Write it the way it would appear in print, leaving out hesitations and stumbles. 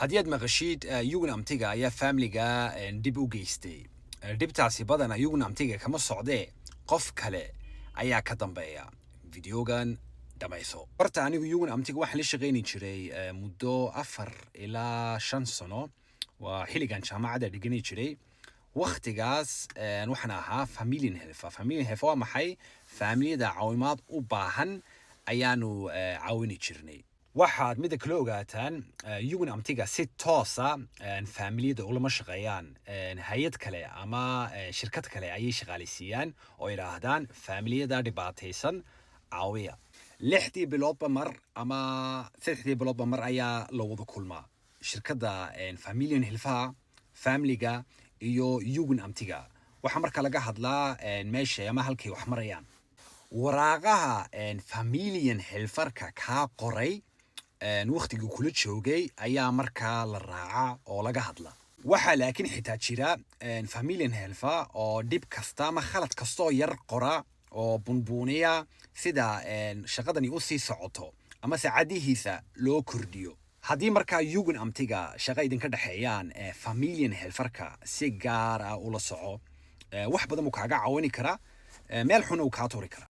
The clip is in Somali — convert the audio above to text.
haddii aad maqashid yugnamtiga ayaa faamiliga dib u geystay dhibtaasi badana yugnamtiga kama socdee qof kale ayaa ka dambeeya videogan dhamayso horta anigu yugnamtiga waxaan la shaqayni jiray muddo 4 ilaa 5 sano waa xilligan jaamacadda dhigani jiray waqtigaas waxaan ahaa familian health waa maxay faamiliyada caawimaad u baahan ayaanu caawini jirnay waxaad mida kala ogaataan yugnamtiga si toosa faamiliyada ulama shaqeeyaan hay'ad kale ama shirkad kale ayay shaqaaleysiiyaan oo yiraahdaan faamiliyada dhibaataysan caawiya 6 biloodba mar ama 3 biloodba mar ayaa la wada kulmaa shirkadda familian health faamiliga iyo yugnamtiga waxa marka laga hadlaa meesha ama halkay wax marayaan waraaqaha familian health-ka ka qoray waqtigu kula joogay ayaa markaa la raaca oo laga hadla waxa laakiin xitaa jira familian health oo dib kasta ama khalad kastoo yar qora oo bunbuuniya sida shaqadani u sii socoto ama saacadihiisa loo kordhiyo haddii markaa yugnamtiga shaqa idinka dhexeeyaan familian health-ka si gaar ah ula soco wax badan uu kaaga caawini karaa meel xun uu kaa tuuri karaa